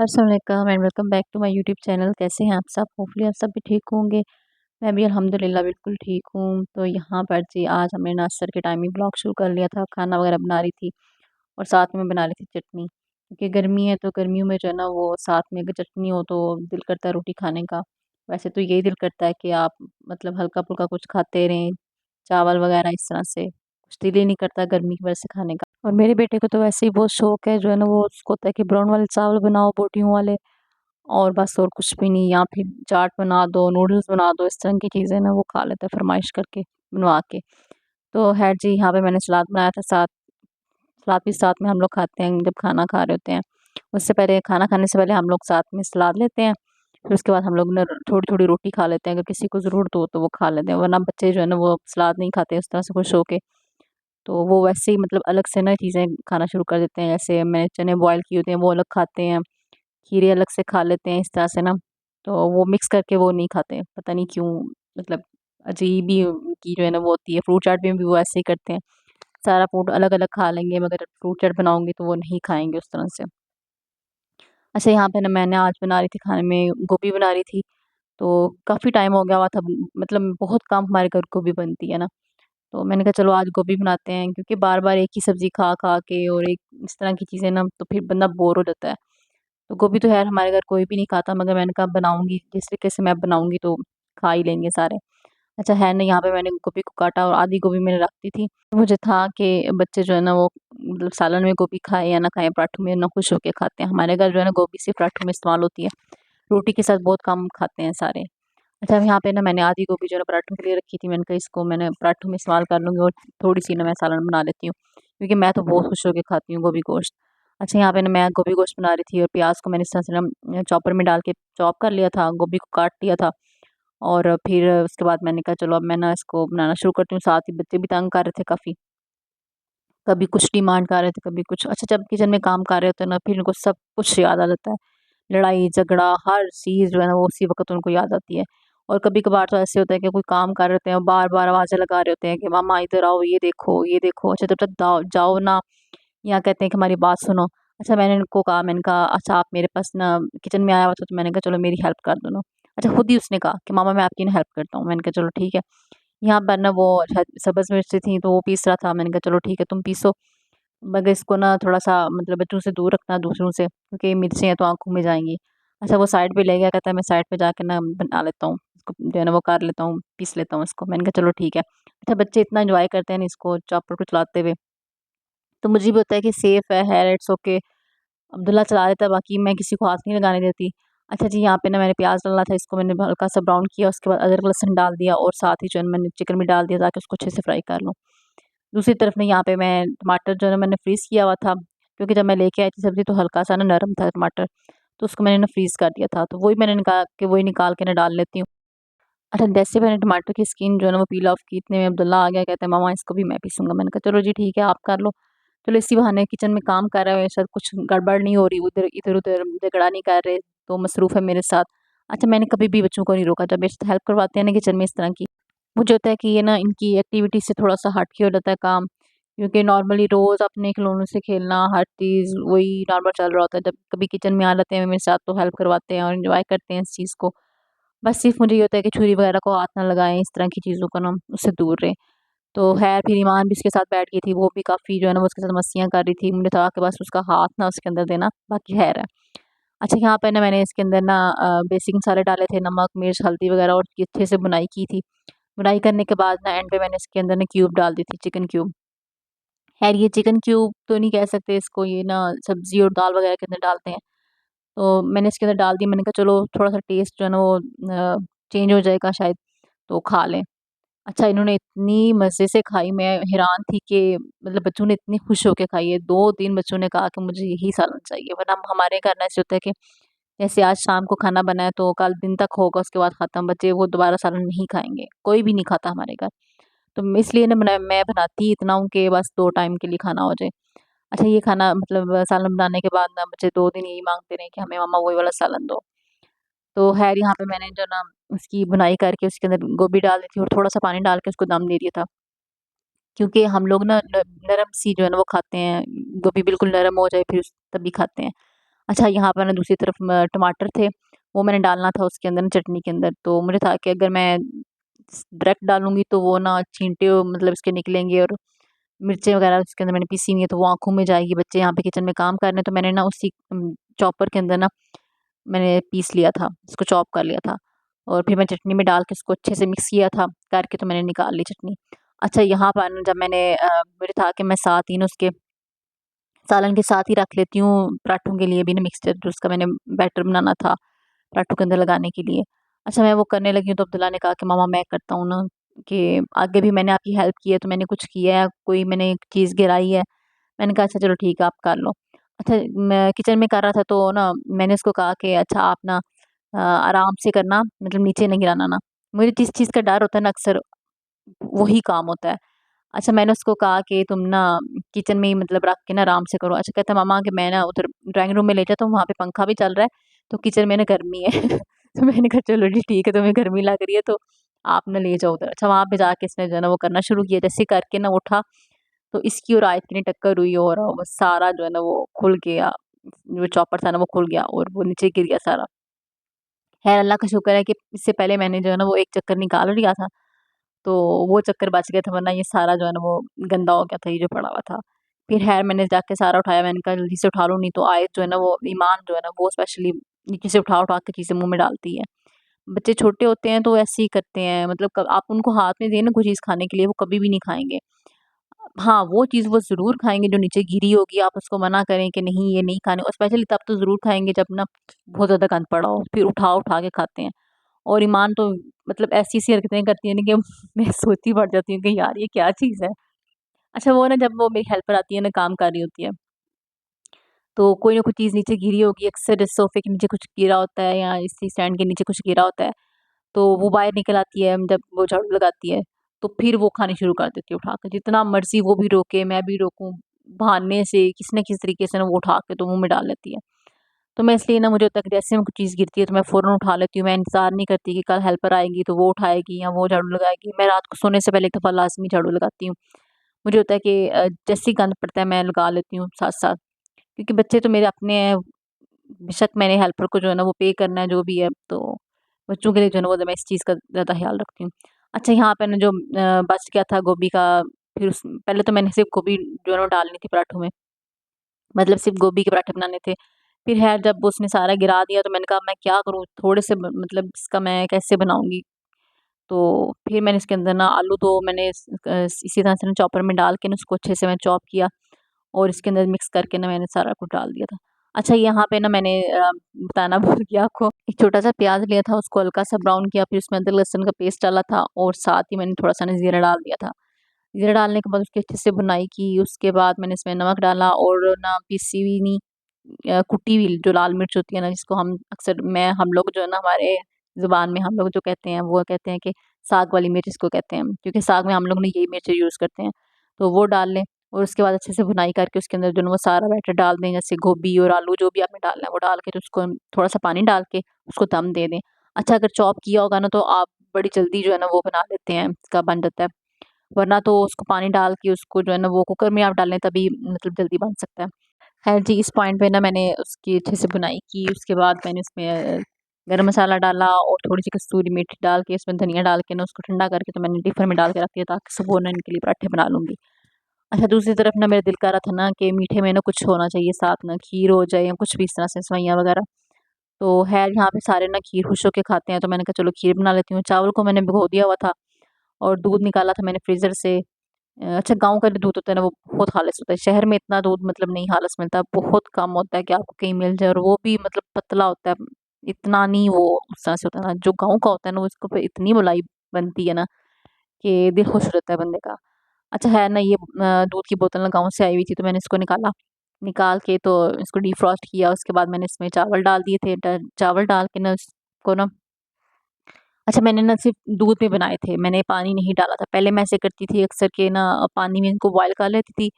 अस्सलाम वालेकुम and welcome back to my YouTube channel. कैसे हैं आप सब? होपफुली आप सब भी ठीक होंगे। मैं भी अल्हम्दुलिल्लाह बिल्कुल ठीक हूँ। तो यहाँ पर जी आज हमने ना असर के टाइम ही ब्लॉग शुरू कर लिया था, खाना वगैरह बना रही थी और साथ में बना रही थी चटनी, क्योंकि गर्मी है तो गर्मियों में जो है ना वो साथ में अगर चटनी हो तो दिल करता है रोटी खाने का। वैसे तो यही दिल करता है कि आप मतलब हल्का फुल्का कुछ खाते रहें, चावल वगैरह इस तरह से, कुछ दिल ही नहीं करता गर्मी की वजह से खाने का। और मेरे बेटे को तो वैसे ही बहुत शौक है, जो है ना वो उसको होता है कि ब्राउन वाले चावल बनाओ बोटियों वाले, और बस और कुछ भी नहीं, या फिर चाट बना दो, नूडल्स बना दो, इस तरह की चीज़ें ना वो खा लेता है फरमाइश करके बनवा के। तो खैर जी यहाँ पे मैंने सलाद बनाया था, साथ सलाद भी साथ में हम लोग खाते हैं जब खाना खा रहे होते हैं। उससे पहले खाना खाने से पहले हम लोग साथ में सलाद लेते हैं, फिर उसके बाद हम लोग ना थोड़ी थोड़ी रोटी खा लेते हैं, अगर किसी को ज़रूरत हो तो वो खा लेते हैं, वरना बच्चे जो है ना वो सलाद नहीं खाते उस तरह से खुश होके। तो वो वैसे ही मतलब अलग से ना चीज़ें खाना शुरू कर देते हैं, जैसे मैंने चने बॉयल किए होते हैं वो अलग खाते हैं, खीरे अलग से खा लेते हैं इस तरह से ना। तो वो मिक्स करके वो नहीं खाते, पता नहीं क्यों, मतलब अजीब ही उनकी जो है ना वो होती है। फ्रूट चाट में भी वो ऐसे ही करते हैं, सारा फ्रूट अलग अलग खा लेंगे मगर फ्रूट चाट बनाऊंगी तो वो नहीं खाएंगे उस तरह से। अच्छा यहाँ पे ना मैंने आज बना रही थी खाने में, गोभी बना रही थी। तो काफ़ी टाइम हो गया हुआ था, मतलब बहुत कम हमारे घर गोभी बनती है ना। तो मैंने कहा चलो आज गोभी बनाते हैं, क्योंकि बार बार एक ही सब्जी खा खा के और एक इस तरह की चीज़ें ना तो फिर बंदा बोर हो जाता है। तो गोभी तो यार हमारे घर कोई भी नहीं खाता, मगर मैंने कहा बनाऊंगी जिस तरीके से मैं बनाऊंगी तो खा ही लेंगे सारे। अच्छा है ना, यहाँ पे मैंने गोभी को काटा और आधी गोभी मैंने रख दी थी। मुझे था कि बच्चे जो है ना वो मतलब सालन में गोभी खाए या ना खाए, पराठों में ना खुश होके खाते हैं। हमारे घर जो है ना गोभी सिर्फ पराठों में इस्तेमाल होती है, रोटी के साथ बहुत कम खाते हैं सारे। अच्छा अब यहाँ पे ना मैंने आधी गोभी जो है ना पराठों के लिए रखी थी, मैंने कहा इसको मैंने पराठों में इस्तेमाल कर लूँगी और थोड़ी सी ना मैं सालन बना लेती हूँ, क्योंकि मैं तो बहुत खुश होकर खाती हूँ गोभी गोश्त। अच्छा यहाँ पे ना मैं गोभी गोश्त बना रही थी और प्याज को मैंने इस तरह से ना चॉपर में डाल के चॉप कर लिया था, गोभी को काट लिया था। और फिर उसके बाद मैंने कहा चलो अब मैं ना इसको बनाना शुरू करती हूँ, साथ ही बच्चे भी तंग कर रहे थे काफ़ी, कभी कुछ डिमांड कर रहे थे कभी कुछ। अच्छा जब किचन में काम कर रहे होते हैं ना फिर उनको सब कुछ याद आ जाता है, लड़ाई झगड़ा हर चीज़ जो है ना वो उसी वक़्त उनको याद आती है। और कभी-कभार तो ऐसे होता है कि कोई काम कर रहे होते हैं और बार-बार आवाज़ें लगा रहे होते हैं कि मामा इधर आओ, ये देखो, ये देखो। अच्छा जब तक दाओ जाओ ना, या कहते हैं कि हमारी बात सुनो। अच्छा मैंने इनको कहा, मैंने कहा अच्छा आप मेरे पास ना किचन में आया हुआ था तो मैंने कहा चलो मेरी हेल्प कर दो ना। अच्छा खुद ही उसने कहा कि मामा मैं आपकी ना हेल्प करता हूँ। मैंने कहा चलो ठीक है। यहाँ पर ना वो शायद सब्ज़ मिर्ची थी तो वो पीस रहा था, मैंने कहा चलो ठीक है तुम पीसो, मगर इसको ना थोड़ा-सा मतलब बच्चों से दूर रखना दूसरों से, क्योंकि मिर्ची हैं तो आँखों में जाएँगी। अच्छा वो साइड पे ले गया, कहता है मैं साइड पे जाके ना बना लेता हूँ, इसको जो है ना वो कर लेता हूँ, पीस लेता हूँ इसको। मैंने कहा चलो ठीक है। अच्छा बच्चे इतना एन्जॉय करते हैं ना इसको चॉपर को चलाते हुए, तो मुझे भी होता है कि सेफ है, इट्स ओके। अब्दुल्ला चला लेता है, बाकी मैं किसी को हाथ नहीं लगाने देती। अच्छा जी यहाँ पे ना मैंने प्याज़ डालना था, इसको मैंने हल्का-सा ब्राउन किया, उसके बाद अदरक लहसुन डाल दिया और साथ ही जो है मैंने चिकन भी डाल दिया ताकि उसको अच्छे से फ्राई कर लूँ। दूसरी तरफ में यहाँ पे मैं टमाटर जो है ना मैंने फ्रीज़ किया हुआ था, क्योंकि जब मैं लेके आई थी सब्ज़ी तो हल्का-सा ना नरम था टमाटर, तो उसको मैंने ना फ्रीज़ कर दिया था। तो वही मैंने कहा कि वही निकाल के ना डाल लेती हूँ। अच्छा जैसे मैंने टमाटर की स्किन जो है ना वो पील ऑफ की, इतने में अब्दुल्ला आ गया, कहता है मामा इसको भी मैं पीसूँगा। मैंने कहा चलो जी ठीक है आप कर लो। चलो इसी बहाने किचन में काम कर रहे हो, शायद कुछ गड़बड़ नहीं हो रही, उधर इधर-उधर झगड़ा नहीं कर रहे, तो मसरूफ़ है मेरे साथ। अच्छा मैंने कभी भी बच्चों को नहीं रोका, जब मेरे साथ हेल्प करवाते हैं ना किचन में इस तरह की, मुझे होता है कि ये ना इनकी एक्टिविटी से थोड़ा-सा हट के हो जाता है काम, क्योंकि नॉर्मली रोज़ अपने खिलौनों से खेलना, हर चीज़ वही नॉर्मल चल रहा होता है। जब कभी किचन में आ जाते हैं मेरे साथ तो हेल्प करवाते हैं और एन्जॉय करते हैं इस चीज़ को। बस सिर्फ़ मुझे ये होता है कि छुरी वगैरह को हाथ ना लगाएँ, इस तरह की चीज़ों को ना उससे दूर रहें। तो ख़ैर फिर ईमान भी उसके साथ बैठ गई थी, वो भी काफ़ी जो है ना वो उसके साथ मस्तियाँ कर रही थी। मुझे था कि बस उसका हाथ ना उसके अंदर देना, बाकी ख़ैर है। अच्छा यहाँ पे ना मैंने इसके अंदर ना बेसिक मसाले डाले थे, नमक, मिर्च, हल्दी वगैरह, और इसकी अच्छे से भुनाई की थी। भुनाई करने के बाद ना एंड पे मैंने इसके अंदर ना क्यूब डाल दी थी, चिकन क्यूब। ख़ैर ये चिकन क्यूब तो नहीं कह सकते इसको, ये ना सब्ज़ी और दाल वगैरह के अंदर डालते हैं। तो मैंने इसके अंदर डाल दी, मैंने कहा चलो थोड़ा-सा टेस्ट जो है ना वो चेंज हो जाएगा शायद, तो खा लें। अच्छा इन्होंने इतनी मज़े से खाई, मैं हैरान थी कि मतलब बच्चों ने इतनी खुश होके खाई है। 2-3 बच्चों ने कहा कि मुझे यही सालन चाहिए, वरना हमारे घर ना ऐसे होता है कि जैसे आज शाम को खाना बना है तो कल दिन तक होगा, उसके बाद ख़त्म, बच्चे वो दोबारा सालन नहीं खाएँगे, कोई भी नहीं खाता हमारे घर। तो इसलिए ना मैं बनाती ही इतना हूँ कि बस 2 टाइम के लिए खाना हो जाए। अच्छा ये खाना मतलब सालन बनाने के बाद ना बच्चे 2 दिन यही माँगते रहे कि हमें मम्मा वही वाला सालन दो। तो ख़ैर यहाँ पे मैंने जो ना उसकी भुनाई करके उसके अंदर गोभी डाल दी थी और थोड़ा-सा पानी डाल के उसको दम दे दिया था। क्योंकि हम लोग ना नरम सी जो है ना वो खाते हैं, गोभी बिल्कुल नरम हो जाए फिर तभी खाते हैं। अच्छा यहाँ पर ना दूसरी तरफ टमाटर थे, वो मैंने डालना था उसके अंदर ना चटनी के अंदर, तो मुझे था कि अगर मैं डायरेक्ट डालूँगी तो वो ना छींटे मतलब इसके निकलेंगे, और मिर्चें वगैरह उसके अंदर मैंने पीसी हुई है तो वो आँखों में जाएगी। बच्चे यहाँ पे किचन में काम कर रहे हैं, तो मैंने ना उसी चॉपर के अंदर ना मैंने पीस लिया था, उसको चॉप कर लिया था, और फिर मैं चटनी में डाल के उसको अच्छे से मिक्स किया था, करके तो मैंने निकाल ली चटनी। अच्छा यहाँ पर ना जब मैंने मुझे था कि मैं साथ ही ना उसके सालन के साथ ही रख लेती हूँ पराठों के लिए भी ना मिक्सचर, जो उसका मैंने बैटर बनाना था पराठों के अंदर लगाने के लिए। अच्छा मैं वो करने लगी हूँ तो अब्दुल्ला ने कहा कि मम्मा मैं करता हूँ ना, कि आगे भी मैंने आपकी हेल्प की है तो मैंने कुछ किया है, कोई मैंने एक चीज़ गिराई है। मैंने कहा अच्छा चलो ठीक है आप कर लो। अच्छा मैं किचन में कर रहा था तो ना मैंने उसको कहा कि अच्छा आप ना आराम से करना, मतलब नीचे नहीं गिराना ना। मुझे जिस चीज़ का डर होता है ना अक्सर वही काम होता है। अच्छा मैंने उसको कहा कि तुम ना किचन में ही मतलब रख के ना आराम से करो। अच्छा कहता है मम्मा कि मैं ना उधर ड्राइंग रूम में ले जाता हूँ, वहाँ पे पंखा भी चल रहा है, तो किचन में ना गर्मी है। तो मैंने कहा चलो जी ठीक है, तुम्हें गर्मी लग रही है तो आप ना ले जाओ उधर। अच्छा वहाँ पे जाके इसने जो है ना वो करना शुरू किया, जैसे करके ना उठा तो इसकी और आयत की नहीं टक्कर हुई, और वो सारा जो है ना वो खुल गया, जो चॉपर था ना वो खुल गया और वो नीचे गिर गया सारा। खैर अल्लाह का शुक्र है कि इससे पहले मैंने जो है ना वो एक चक्कर निकाल लिया था, तो वो चक्कर बच गया था, वरना ये सारा जो है ना वो गंदा हो गया था, ये जो पड़ा हुआ था। फिर खैर मैंने जाके सारा उठाया, मैंने कहा जल्दी से उठा लो नहीं तो आयत जो है ना वो ईमान जो है ना वो स्पेशली नीचे से उठा-उठा के चीज़ें मुँह में डालती है। बच्चे छोटे होते हैं तो ऐसे ही करते हैं, मतलब क आप उनको हाथ में दें ना कोई चीज़ खाने के लिए वो कभी भी नहीं खाएँगे। हाँ, वो चीज़ वो ज़रूर खाएँगे जो नीचे गिरी होगी, आप उसको मना करें कि नहीं ये नहीं खानी, और स्पेशली तब तो ज़रूर खाएँगे जब ना बहुत ज़्यादा गंद पड़ा हो, फिर उठा-उठा के खाते हैं। और ईमान तो मतलब ऐसी-ऐसी हरकतें करती है ना कि मैं सोचती पड़ जाती हूँ कि यार ये क्या चीज़ है? अच्छा वो ना जब वो मेरी हेल्पर आती है ना काम कर रही होती है, तो कोई ना कोई चीज़ नीचे गिरी होगी, अक्सर इस सोफ़े के नीचे कुछ गिरा होता है या इसी स्टैंड के नीचे कुछ गिरा होता है, तो वो बाहर निकल आती है जब वो झाड़ू लगाती है, तो फिर वो खानी शुरू कर देती है उठा के। जितना मर्ज़ी वो भी रोके, मैं भी रोकूँ, बहाने से किसी न किसी तरीके से ना वो उठा के तो मुँह में डाल लेती है। तो मैं इसलिए ना मुझे होता है कि जैसे ही कोई चीज़ गिरती है तो मैं फ़ौरन उठा लेती हूँ। मैं इंतज़ार नहीं करती कि कल हेल्पर आएगी तो वो उठाएगी या वो झाड़ू लगाएगी। मैं रात को सोने से पहले एक दफ़ा लाज़मी झाड़ू लगाती हूँ। मुझे होता है कि जैसे ही गंद पड़ता है मैं लगा लेती हूँ साथ-साथ। क्योंकि बच्चे तो मेरे अपने हैं, बेशक मैंने हेल्पर को जो है ना वो पे करना है जो भी है, तो बच्चों के लिए जो है ना वो मैं इस चीज़ का ज़्यादा ख़्याल रखती हूँ। अच्छा यहाँ पे ना जो बच गया था गोभी का, फिर उस पहले तो मैंने सिर्फ़ गोभी जो है ना वो डालनी थी पराठों में, मतलब सिर्फ़ गोभी के पराठे बनाने थे। फिर ख़ैर जब उसने सारा गिरा दिया तो मैंने कहा मैं क्या करूँ? थोड़े से मतलब इसका मैं कैसे बनाऊँगी? तो फिर मैंने इसके अंदर ना आलू तो मैंने इसी तरह से ना चॉपर में डाल के ना उसको अच्छे से मैं चॉप किया, और इसके अंदर मिक्स करके ना मैंने सारा कुछ डाल दिया था। अच्छा यहाँ पे ना मैंने बताना भूल गया आपको, एक छोटा-सा प्याज़ लिया था, उसको हल्का-सा ब्राउन किया, फिर उसमें अदरक लहसुन का पेस्ट डाला था और साथ ही मैंने थोड़ा-सा ना ज़ीरा डाल दिया था। ज़ीरा डालने के बाद उसकी अच्छे से भुनाई की, उसके बाद मैंने इसमें नमक डाला और ना पिसी हुई नहीं कुटी हुई जो लाल मिर्च होती है ना, जिसको हम अक्सर मैं हम लोग जो है ना हमारे ज़ुबान में हम लोग जो कहते हैं वो कहते हैं कि साग वाली मिर्च इसको कहते हैं, क्योंकि साग में हम लोग ने यही मिर्च यूज़ करते हैं। तो वो डाल लें और उसके बाद अच्छे से भुनाई करके उसके अंदर जो है ना वो सारा बैटर डाल दें, जैसे गोभी और आलू जो भी आपने डालना है वो डाल के, तो उसको थोड़ा-सा पानी डाल के उसको दम दे दें। अच्छा अगर चॉप किया होगा ना तो आप बड़ी जल्दी जो है ना वो बना लेते हैं, इसका बन जाता है। वरना तो उसको पानी डाल के उसको जो है ना वो कुकर में आप डालें तभी मतलब जल्दी बन सकता है। ख़ैर जी, इस पॉइंट पे ना मैंने उसकी अच्छे से बुनाई की, उसके बाद मैंने उसमें गरम मसाला डाला और थोड़ी-सी कसूरी मेथी डाल के उसमें धनिया डाल के ना उसको ठंडा करके तो मैंने टिफ़िन में डाल के रख दिया ताकि सुबह ना इनके लिए पराठे बना लूँगी। अच्छा दूसरी तरफ ना मेरा दिल कर रहा था ना कि मीठे में ना कुछ होना चाहिए साथ ना, खीर हो जाए या कुछ भी इस तरह से सेवइयाँ वग़ैरह। तो ख़ैर यहाँ पे सारे ना खीर खुश होके खाते हैं तो मैंने कहा चलो खीर बना लेती हूँ। चावल को मैंने भिगो दिया हुआ था और दूध निकाला था मैंने फ्रीज़र से। अच्छा गाँव का जो दूध होता है ना वो बहुत ख़ालिस होता है। शहर में इतना दूध मतलब नहीं ख़ालिस मिलता, बहुत कम होता है कि आपको कहीं मिल जाए, और वो भी मतलब पतला होता है। इतना नहीं वो उस तरह से होता है ना, जो गाँव का होता है ना उसको पे इतनी मलाई बनती है ना कि दिल खुश हो जाता है बंदे का। अच्छा है ना ये दूध की बोतल ना गाँव से आई हुई थी तो मैंने इसको निकाला। निकाल के तो इसको डिफ्रॉस्ट किया, उसके बाद मैंने इसमें चावल डाल दिए थे। ड चावल डाल के ना इसको ना अच्छा मैंने ना सिर्फ़ दूध में बनाए थे, मैंने पानी नहीं डाला था। पहले मैं ऐसे करती थी अक्सर के ना पानी में इनको बॉयल कर लेती थी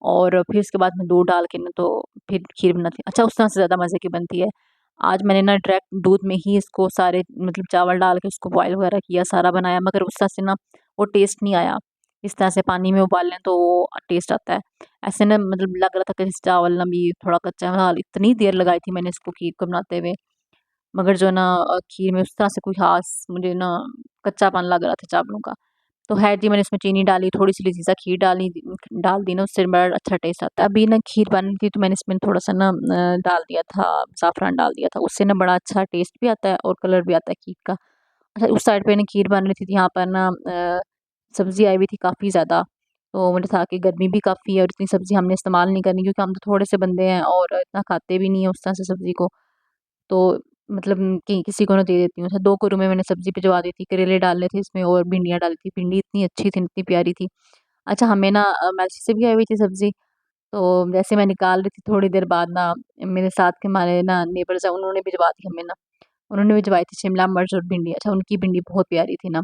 और फिर उसके बाद में दूध डाल के ना तो फिर खीर बनाती अच्छा उस तरह से ज़्यादा मज़े की बनती है। आज मैंने ना डायरेक्ट दूध में ही इसको सारे मतलब चावल डाल के उसको बॉयल वगैरह किया, सारा बनाया, मगर उस तरह से ना वो टेस्ट नहीं आया। इस तरह से पानी में उबाल लें तो वो टेस्ट आता है। ऐसे ना मतलब लग रहा था कि जैसे चावल ना भी थोड़ा कच्चा है, फिलहाल इतनी देर लगाई थी मैंने इसको खीर को बनाते हुए, मगर जो है ना खीर में उस तरह से कोई ख़ास मुझे ना कच्चापन लग रहा था चावलों का। तो ख़ैर जी मैंने इसमें चीनी डाली, थोड़ी-सी लज़ीज़ा खीर डाल दी ना, उससे बड़ा अच्छा टेस्ट आता है। अभी ना खीर बन रही थी तो मैंने इसमें थोड़ा-सा ना डाल दिया था, ज़ाफ़रान डाल दिया था, उससे ना बड़ा अच्छा टेस्ट भी आता है और कलर भी आता है खीर का। अच्छा उस साइड पे ना खीर बन रही थी, यहाँ पर ना सब्ज़ी आई हुई थी काफ़ी ज़्यादा, तो मुझे था कि गर्मी भी काफ़ी है और इतनी सब्ज़ी हमने इस्तेमाल नहीं करनी क्योंकि हम तो थोड़े से बंदे हैं और इतना खाते भी नहीं हैं उस तरह से सब्ज़ी को। तो मतलब कि किसी को ना दे देती हूँ। अच्छा 2 कटोरे में मैंने सब्ज़ी भिजवा दी थी, करेले डालने थे इसमें और भिंडियाँ डाली थी। भिंडी इतनी अच्छी थी, इतनी प्यारी थी। अच्छा हमें ना मैसी से भी आई हुई थी सब्ज़ी, तो जैसे मैं निकाल रही थी थोड़ी देर बाद ना मेरे साथ के हमारे ना नेबर्स हैं, उन्होंने भिजवा दी हमें ना। उन्होंने भिजवाई थी शिमला मिर्च और भिंडी। अच्छा उनकी भिंडी बहुत प्यारी थी ना,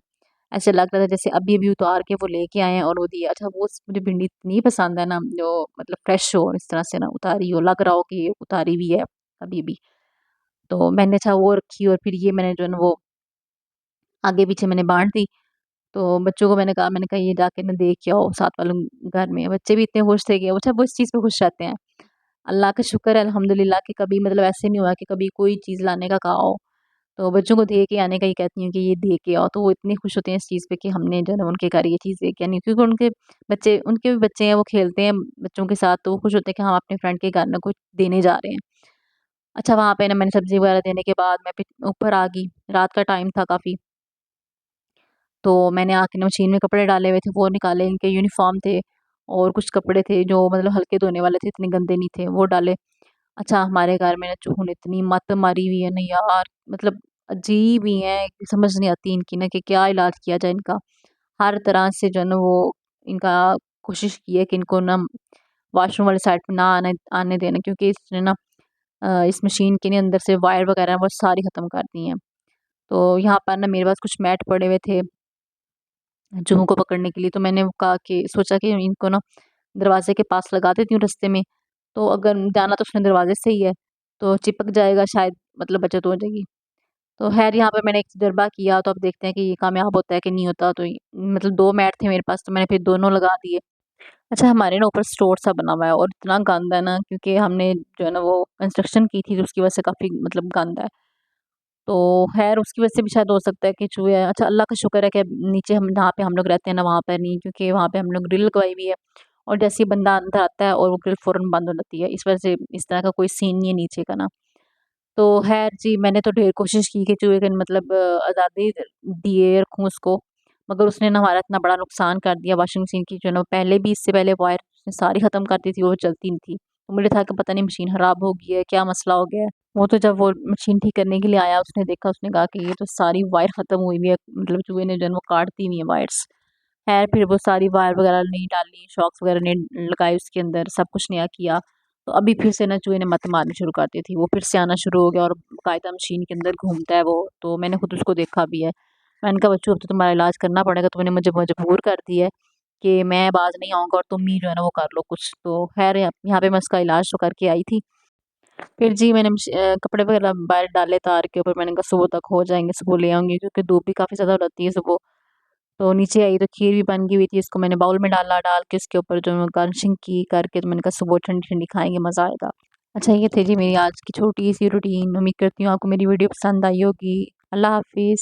ऐसे लग रहा था जैसे अभी-अभी उतार के वो लेके आए हैं और वो दिए। अच्छा वो मुझे भिंडी इतनी पसंद है ना, जो मतलब फ्रेश हो इस तरह से ना उतारी हो, लग रहा हो कि ये उतारी हुई है अभी-अभी। तो मैंने अच्छा वो रखी और फिर ये मैंने जो है ना वो आगे-पीछे मैंने बाँट दी। तो बच्चों को मैंने कहा ये जाके ना दे के आओ साथ वालों घर में। बच्चे भी इतने खुश थे कि अच्छा वो इस चीज़ पे खुश रहते हैं। अल्लाह का शुक्र है अल्हम्दुलिल्लाह कि कभी मतलब ऐसे नहीं हुआ कि कभी कोई चीज़ लाने का कहा हो। तो बच्चों को दे के आने का ही कहती हूँ कि ये दे के आओ, तो वो इतने खुश होते हैं इस चीज़ पे कि हमने जो है ना उनके घर ये चीज़ दे के आनी है। क्योंकि उनके भी बच्चे हैं, वो खेलते हैं बच्चों के साथ, तो वो खुश होते हैं कि हम अपने फ्रेंड के घर ना कुछ देने जा रहे हैं। अच्छा वहाँ पे ना मैंने सब्ज़ी वगैरह देने के बाद मैं फिर ऊपर आ गई, रात का टाइम था काफ़ी। तो मैंने आके ना मशीन में कपड़े डाले हुए थे, वो निकाले, इनके यूनिफ़ॉर्म थे और कुछ कपड़े थे जो मतलब हल्के धोने वाले थे, इतने गंदे नहीं थे, वो डाले। अच्छा हमारे घर में ना चूहों ने इतनी मत मारी हुई है ना यार, मतलब अजीब ही हैं, समझ नहीं आती इनकी ना कि क्या इलाज किया जाए इनका। हर तरह से जो है ना वो इनका कोशिश की है कि इनको ना वॉशरूम वाली साइड पे ना आने देना, क्योंकि इसने ना इस मशीन के ना अंदर से वायर वगैरह वो सारी ख़त्म कर दी हैं। तो यहाँ पर ना मेरे पास कुछ मैट पड़े हुए थे जुहों को पकड़ने के लिए, तो मैंने वो कहा कि सोचा कि इनको ना दरवाज़े के पास लगा देती हूँ रास्ते में, तो अगर जाना तो उसने दरवाज़े से ही है, तो चिपक जाएगा शायद, मतलब बचत हो जाएगी। तो ख़ैर यहाँ पे मैंने एक तजर्बा किया, तो अब देखते हैं कि ये कामयाब होता है कि नहीं होता। तो मतलब 2 मैट थे मेरे पास, तो मैंने फिर दोनों लगा दिए। अच्छा हमारे ना ऊपर स्टोर सा बना हुआ है और इतना गंद है ना, क्योंकि हमने जो है ना वो कंस्ट्रक्शन की थी, तो उसकी वजह से काफ़ी मतलब गंद है। तो ख़ैर उसकी वजह से भी शायद हो सकता है कि चूहे आए। अच्छा अल्लाह का शुक्र है कि नीचे हम जहाँ पे हम लोग रहते हैं ना, वहाँ पर नहीं, क्योंकि वहाँ पे हम लोग ग्रिल लगवाई हुई है और जैसे ही बंदा अंदर आता है और वो ग्रिल फ़ौरन बंद हो जाती है। इस वजह से इस तरह का कोई सीन नहीं है नीचे का ना। तो ख़ैर जी मैंने तो ढेर कोशिश की कि चूहे को मतलब आज़ादी दिए रखूँ उसको, मगर उसने ना हमारा इतना बड़ा नुकसान कर दिया वॉशिंग मशीन की, जो है ना पहले भी इससे पहले वायर उसने सारी ख़त्म कर दी थी, वो चलती नहीं थी। तो मुझे था कि पता नहीं मशीन ख़राब हो गई है, क्या मसला हो गया है। वो तो जब वो मशीन ठीक करने के लिए आया, उसने देखा, उसने कहा कि ये तो सारी वायर ख़त्म हुई हुई है, मतलब चूहे ने जो है ना वो काट दी हुई है वायर्स। ख़ैर फिर वो सारी वायर वग़ैरह नहीं डाली, शॉक्स वग़ैरह नहीं लगाए उसके अंदर, सब कुछ नया किया। तो अभी फिर से ना चूहे ने मत मारनी शुरू कर दी थी, वो फिर से आना शुरू हो गया और बाकायदा मशीन के अंदर घूमता है वो, तो मैंने खुद उसको देखा भी है। मैंने कहा बच्चों अब तो तुम्हारा इलाज करना पड़ेगा, तुमने मुझे मजबूर कर दिया है कि मैं अब आज नहीं आऊँगा और तुम ही जो है ना वो कर लो कुछ। तो ख़ैर यहाँ पे मैं उसका इलाज तो करके आई थी। फिर जी मैंने कपड़े वगैरह बाहर डाले तार के ऊपर, मैंने कहा सुबह तक हो जाएँगे, सुबह ले आऊँगी, क्योंकि धूप भी काफ़ी ज़्यादा हो जाती है सुबह। तो नीचे आई तो खीर भी बन गई हुई थी, इसको मैंने बाउल में डाला, डाल के उसके ऊपर जो गार्निशिंग की करके, तो मैंने कहा सुबह ठंडी-ठंडी खाएँगे, मज़ा आएगा। अच्छा ये थी जी मेरी आज की छोटी-सी रूटीन। उम्मीद करती हूँ आपको मेरी वीडियो पसंद आई होगी। अल्लाह हाफ़िज़।